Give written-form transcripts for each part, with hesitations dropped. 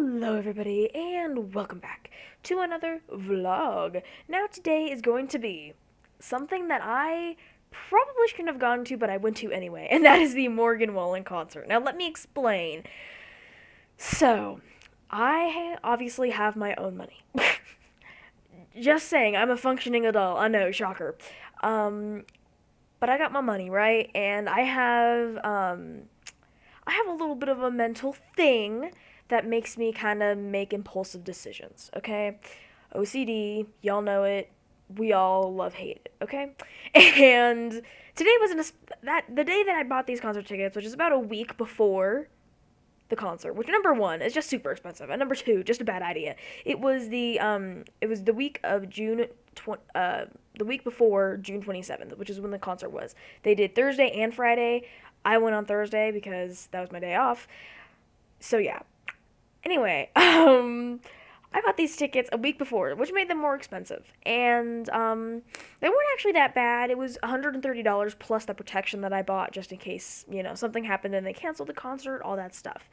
Hello everybody and welcome back to another vlog. Now today is going to be something that I probably shouldn't have gone to but I went to anyway, and that is the Morgan Wallen concert. Now let me explain. So, I obviously have my own money. Just saying, I'm a functioning adult. I know, shocker. Um, but I got my money, right? And I have a little bit of a mental thing that makes me kind of make impulsive decisions, okay? OCD, y'all know it. We all love hate it, okay? And today was the day that I bought these concert tickets, which is about a week before the concert. Which number one is just super expensive, and number two, just a bad idea. It was the week of the week before June 27th, which is when the concert was. They did Thursday and Friday. I went on Thursday because that was my day off. So yeah. Anyway, I bought these tickets a week before, which made them more expensive. And they weren't actually that bad. It was $130 plus the protection that I bought just in case, something happened and they canceled the concert, all that stuff.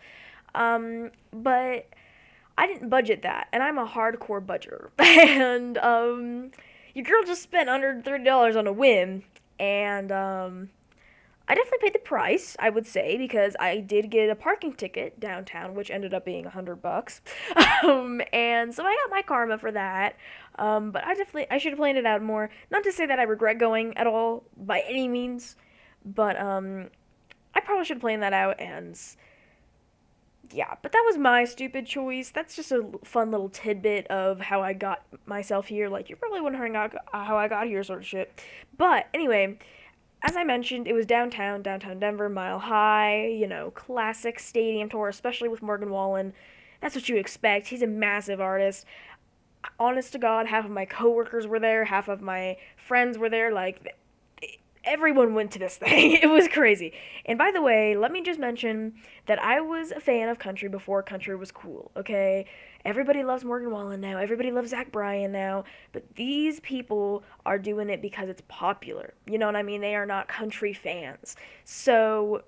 But I didn't budget that, and I'm a hardcore budgeter. And your girl just spent $130 on a whim, and I definitely paid the price, I would say, because I did get a parking ticket downtown, which ended up being $100. And so I got my karma for that. But I should have planned it out more. Not to say that I regret going at all by any means, but I probably should have planned that out. And yeah, but that was my stupid choice. That's just a fun little tidbit of how I got myself here. Like, you're probably wondering how I got here, sort of shit. But anyway, as I mentioned, it was downtown Denver, Mile High, classic stadium tour, especially with Morgan Wallen. That's what you expect. He's a massive artist. Honest to God, half of my coworkers were there, half of my friends were there. Like, everyone went to this thing. It was crazy. And by the way, let me just mention that I was a fan of country before country was cool, okay? Everybody loves Morgan Wallen now. Everybody loves Zach Bryan now. But these people are doing it because it's popular. You know what I mean? They are not country fans. So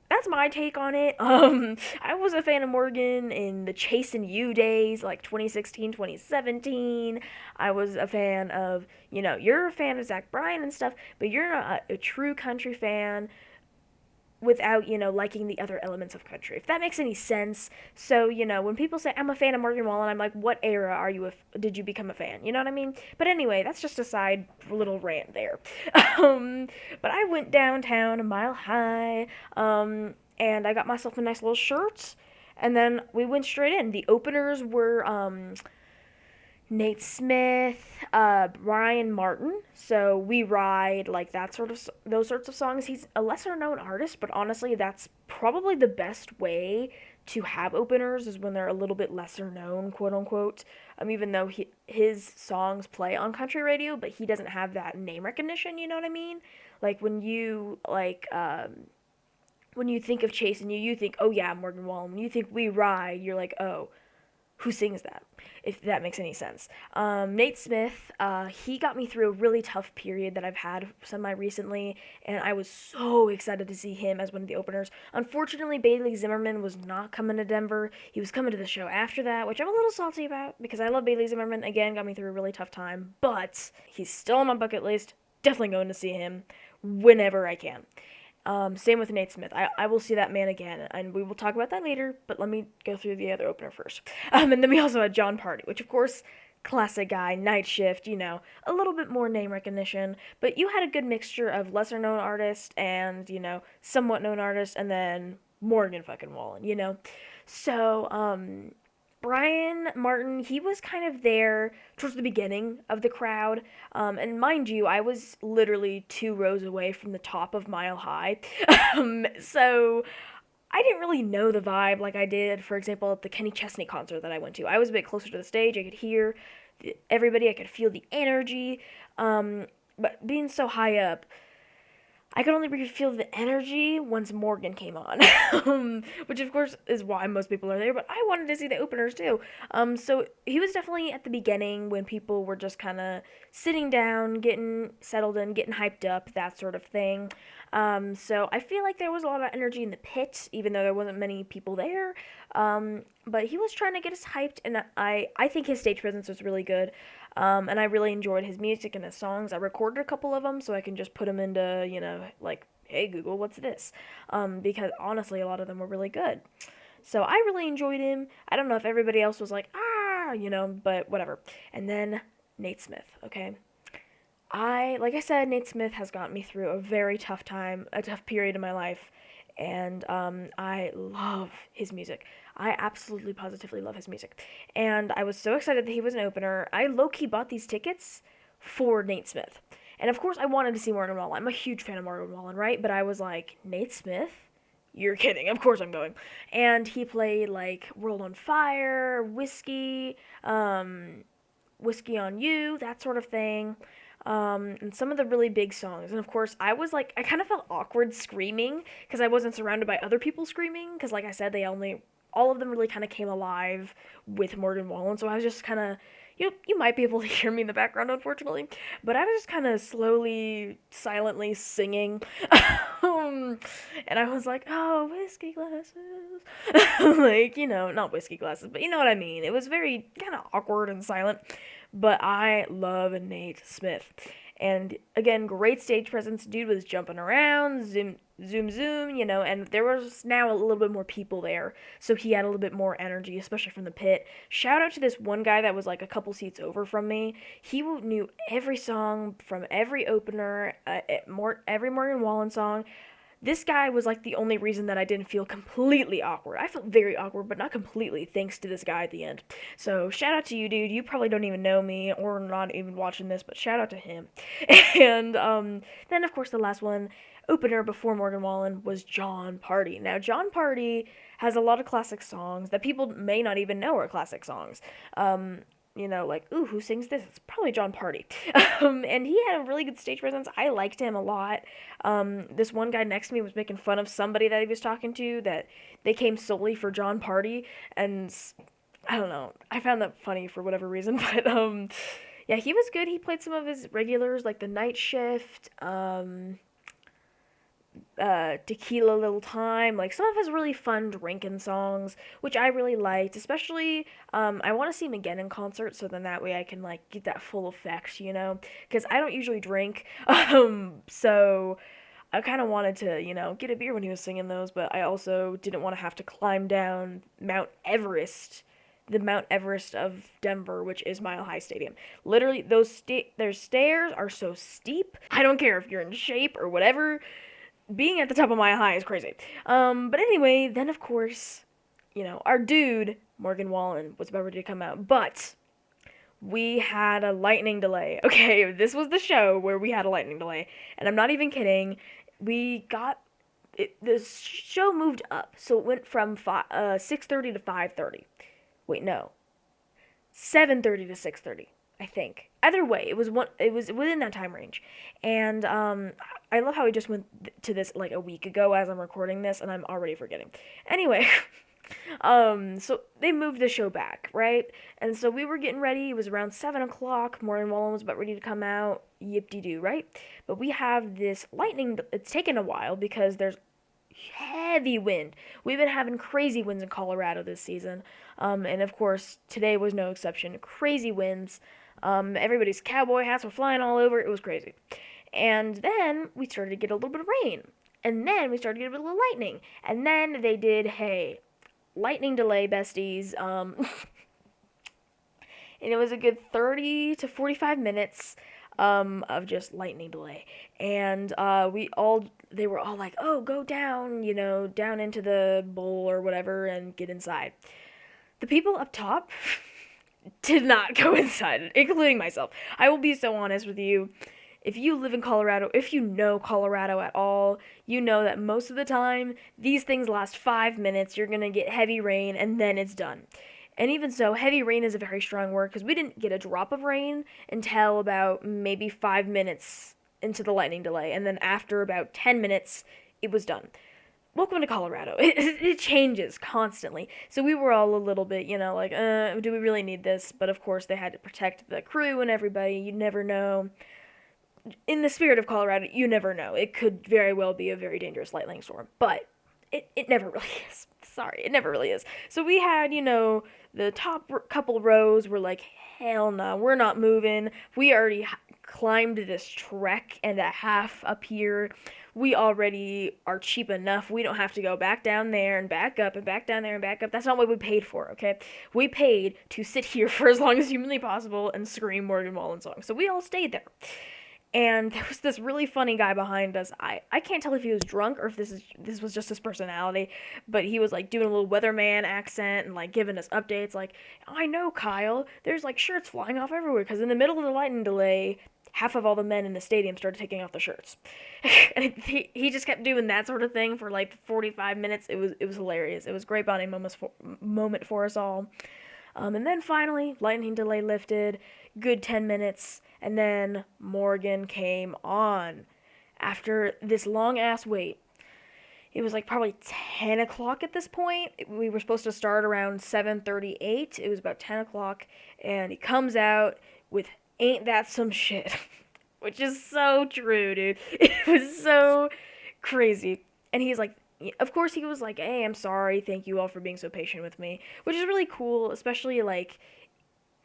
that's my take on it. I was a fan of Morgan in the Chasin' You days, like 2016, 2017. I was a fan of, you're a fan of Zach Bryan and stuff, but you're not a true country fan without, liking the other elements of country. If that makes any sense. So, when people say, I'm a fan of Morgan Wallen, I'm like, what era did you become a fan? You know what I mean? But anyway, that's just a side little rant there. But I went downtown a Mile High, and I got myself a nice little shirt, and then we went straight in. The openers were, Nate Smith, Brian Martin. So We Ride, like those sorts of songs. He's a lesser known artist, but honestly, that's probably the best way to have openers is when they're a little bit lesser known, quote unquote. Even though his songs play on country radio, but he doesn't have that name recognition. You know what I mean? Like when you think of Chase and you think, oh yeah, Morgan Wallen. When you think We Ride, you're like, oh, who sings that, if that makes any sense. Nate Smith, he got me through a really tough period that I've had semi-recently, and I was so excited to see him as one of the openers. Unfortunately, Bailey Zimmerman was not coming to Denver. He was coming to the show after that, which I'm a little salty about, because I love Bailey Zimmerman. Again, got me through a really tough time, but he's still on my bucket list. Definitely going to see him whenever I can. Same with Nate Smith. I will see that man again, and we will talk about that later, but let me go through the other opener first. And then we also had John Party, which, of course, classic guy, night shift, a little bit more name recognition, but you had a good mixture of lesser-known artists and, somewhat known artists, and then Morgan fucking Wallen. So, Brian Martin, he was kind of there towards the beginning of the crowd. And mind you, I was literally 2 rows away from the top of Mile High. So I didn't really know the vibe like I did, for example, at the Kenny Chesney concert that I went to. I was a bit closer to the stage. I could hear everybody. I could feel the energy. But being so high up, I could only feel the energy once Morgan came on, which of course is why most people are there. But I wanted to see the openers too. So he was definitely at the beginning when people were just kind of sitting down, getting settled in, getting hyped up, that sort of thing. So I feel like there was a lot of energy in the pit, even though there wasn't many people there. But he was trying to get us hyped, and I think his stage presence was really good. And I really enjoyed his music and his songs. I recorded a couple of them so I can just put them into, like, hey Google, what's this? Because honestly, a lot of them were really good. So I really enjoyed him. I don't know if everybody else was like, but whatever. And then Nate Smith, okay? Like I said, Nate Smith has gotten me through a very tough time, a tough period in my life, and I love his music. I absolutely positively love his music. And I was so excited that he was an opener. I low key bought these tickets for Nate Smith. And of course, I wanted to see Morgan Wallen. I'm a huge fan of Morgan Wallen, right? But I was like, Nate Smith? You're kidding. Of course I'm going. And he played like World on Fire, Whiskey on You, that sort of thing. And some of the really big songs. And of course, I was like, I kind of felt awkward screaming because I wasn't surrounded by other people screaming. Because, like I said, all of them really kind of came alive with Morgan Wallen. So I was just kind of, you might be able to hear me in the background, unfortunately. But I was just kind of slowly, silently singing. And I was like, oh, whiskey glasses. Like, not whiskey glasses, but you know what I mean. It was very kind of awkward and silent. But I love Nate Smith. And again, great stage presence. Dude was jumping around, zoom, zoom, zoom, and there was now a little bit more people there. So he had a little bit more energy, especially from the pit. Shout out to this one guy that was like a couple seats over from me. He knew every song from every opener, every Morgan Wallen song. This guy was like the only reason that I didn't feel completely awkward. I felt very awkward, but not completely, thanks to this guy at the end. So shout out to you, dude. You probably don't even know me or not even watching this, but shout out to him. And then, of course, the last one, opener before Morgan Wallen, was John Party. Now, John Party has a lot of classic songs that people may not even know are classic songs. Like, ooh, who sings this? It's probably John Party. And he had a really good stage presence. I liked him a lot. This one guy next to me was making fun of somebody that he was talking to that they came solely for John Party, and I don't know. I found that funny for whatever reason, but yeah, he was good. He played some of his regulars like the Night Shift, Tequila Little Time, like some of his really fun drinking songs, which I really liked. Especially, I want to see him again in concert, so then that way I can like get that full effect, because I don't usually drink, so I kind of wanted to, get a beer when he was singing those, but I also didn't want to have to climb down Mount Everest. The Mount Everest of Denver, which is Mile High Stadium. Literally, their stairs are so steep. I don't care if you're in shape or whatever, being at the top of Mile High is crazy. But anyway, then of course, our dude, Morgan Wallen, was about ready to come out. But we had a lightning delay. Okay, this was the show where we had a lightning delay. And I'm not even kidding. The show moved up. So it went from 6:30 to 5:30. Wait, no. 7:30 to 6:30. I think. Either way, it was within that time range. And I love how we just went to this like a week ago as I'm recording this, and I'm already forgetting. Anyway, so they moved the show back, right? And so we were getting ready. It was around 7 o'clock. Morgan Wallen was about ready to come out. Yip-de-doo, right? But we have this lightning. It's taken a while because there's heavy wind. We've been having crazy winds in Colorado this season. And of course, today was no exception. Crazy winds. Everybody's cowboy hats were flying all over. It was crazy. And then we started to get a little bit of rain. And then we started to get a little lightning. And then they did, hey, lightning delay, besties. And it was a good 30 to 45 minutes of just lightning delay. And they were all like, oh, go down, down into the bowl or whatever and get inside. The people up top did not go inside, including myself. I will be so honest with you. If you live in Colorado, if you know Colorado at all, you know that most of the time, these things last 5 minutes. You're going to get heavy rain, and then it's done. And even so, heavy rain is a very strong word, because we didn't get a drop of rain until about maybe 5 minutes into the lightning delay, and then after about 10 minutes, it was done. Welcome to Colorado. It changes constantly. So we were all a little bit, like, do we really need this? But of course, they had to protect the crew and everybody. You never know. In the spirit of Colorado, you never know. It could very well be a very dangerous lightning storm. But it never really is. Sorry, it never really is. So we had, the top couple rows were like, hell no, we're not moving. We already climbed this trek and a half up here. We already are cheap enough. We don't have to go back down there and back up and back down there and back up. That's not what we paid for, okay? We paid to sit here for as long as humanly possible and scream Morgan Wallen songs. So we all stayed there. And there was this really funny guy behind us. I can't tell if he was drunk or if this was just his personality, but he was like doing a little weatherman accent and like giving us updates. Like, I know, Kyle, there's like shirts flying off everywhere because in the middle of the lightning delay, half of all the men in the stadium started taking off their shirts. And he just kept doing that sort of thing for like 45 minutes. It was hilarious. It was a great bonding moment for us all. And then finally, lightning delay lifted. Good 10 minutes. And then Morgan came on. After this long ass wait, it was like probably 10 o'clock at this point. We were supposed to start around 7:38. It was about 10 o'clock. And he comes out with Ain't That Some Shit. Which is so true, dude. It was so crazy. And he's like, of course he was like, hey, I'm sorry. Thank you all for being so patient with me. Which is really cool, especially like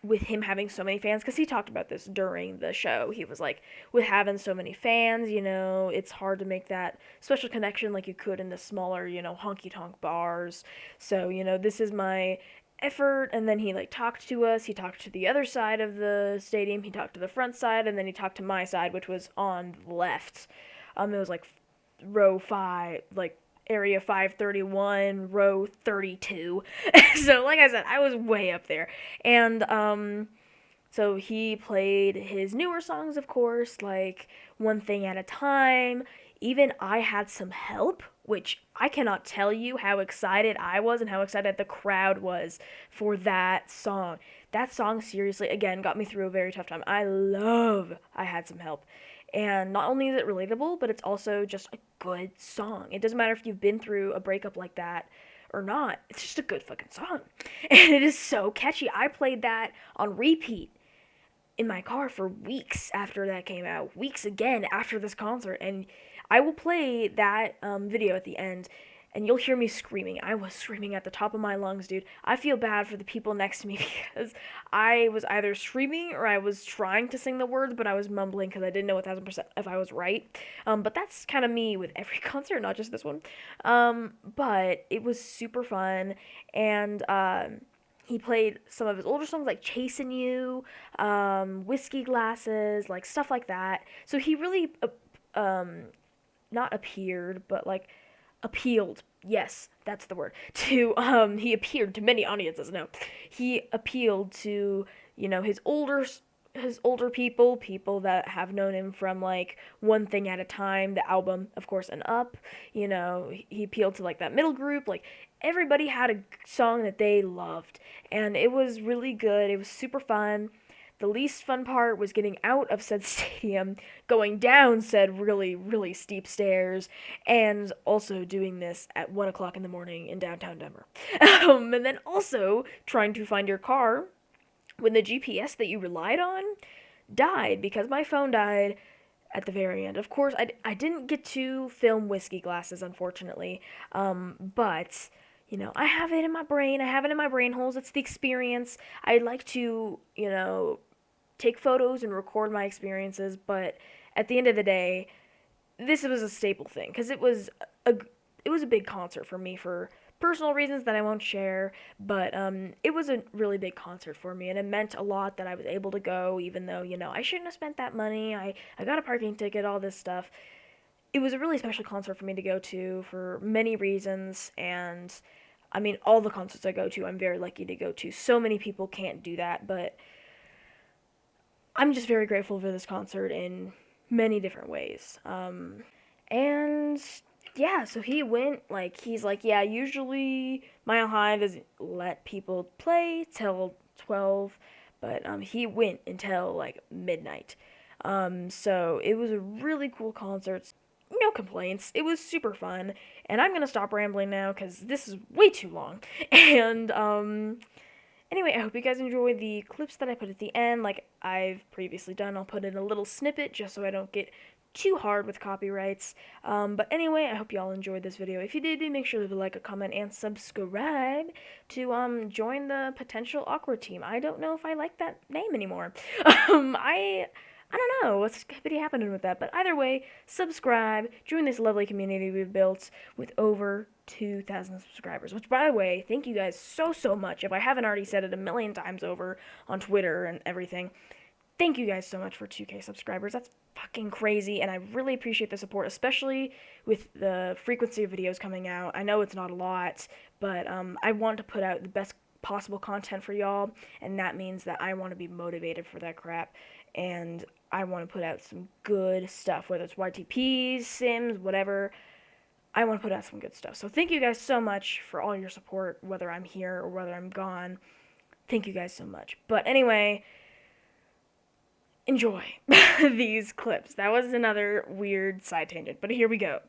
with him having so many fans, because he talked about this during the show. He was like, with having so many fans, it's hard to make that special connection like you could in the smaller, honky-tonk bars. So, this is my effort. And then he like talked to us. He talked to the other side of the stadium. He talked to the front side, and then he talked to my side, which was on the left. It was like row 5, like area 531, row 32. So, like I said, I was way up there. And, so he played his newer songs, of course, like One Thing at a Time. Even I Had Some Help, which I cannot tell you how excited I was and how excited the crowd was for that song. That song, seriously, again, got me through a very tough time. I love I Had Some Help. And not only is it relatable, but it's also just a good song. It doesn't matter if you've been through a breakup like that or not. It's just a good fucking song. And it is so catchy. I played that on repeat in my car for weeks after that came out. Weeks again after this concert. And I will play that video at the end, and you'll hear me screaming. I was screaming at the top of my lungs, dude. I feel bad for the people next to me because I was either screaming or I was trying to sing the words, but I was mumbling because I didn't know 1,000% if I was right. But that's kind of me with every concert, not just this one. But it was super fun, and he played some of his older songs like Chasing You, Whiskey Glasses, like stuff like that. So he really, not appeared, but like appealed. Yes, that's the word. He appeared to many audiences. No, he appealed to, his older people that have known him from like One Thing at a Time, the album, of course, and Up. He appealed to like that middle group. Like everybody had a song that they loved, and it was really good. It was super fun. The least fun part was getting out of said stadium, going down said really, really steep stairs, and also doing this at 1 o'clock in the morning in downtown Denver. And then also trying to find your car when the GPS that you relied on died, because my phone died at the very end. Of course, I didn't get to film Whiskey Glasses, unfortunately, but I have it in my brain. I have it in my brain holes. It's the experience. I'd like to, take photos and record my experiences, but at the end of the day, this was a staple thing because it was a big concert for me for personal reasons that I won't share, but it was a really big concert for me, and it meant a lot that I was able to go, even though, I shouldn't have spent that money. I got a parking ticket, all this stuff. It was a really special concert for me to go to for many reasons, and I mean, all the concerts I go to, I'm very lucky to go to. So many people can't do that, but I'm just very grateful for this concert in many different ways. And yeah, so he went, he's like, yeah, usually Mile High doesn't let people play till 12, but he went until, midnight. So it was a really cool concert. No complaints. It was super fun. And I'm gonna stop rambling now because this is way too long. And anyway, I hope you guys enjoy the clips that I put at the end. Like I've previously done, I'll put in a little snippet just so I don't get too hard with copyrights. But anyway, I hope y'all enjoyed this video. If you did, make sure to like, a comment, and subscribe to join the potential awkward team. I don't know if I like that name anymore. I don't know what's really happening with that, but either way, subscribe, join this lovely community we've built with over 2,000 subscribers. Which, by the way, thank you guys so much. If I haven't already said it a million times over on Twitter and everything, thank you guys so much for 2K subscribers. That's fucking crazy, and I really appreciate the support, especially with the frequency of videos coming out. I know it's not a lot, but I want to put out the best possible content for y'all, and that means that I want to be motivated for that crap, and I want to put out some good stuff, whether it's YTPs, Sims, whatever. I want to put out some good stuff. So thank you guys so much for all your support, whether I'm here or whether I'm gone. Thank you guys so much. But anyway, enjoy these clips. That was another weird side tangent, but here we go.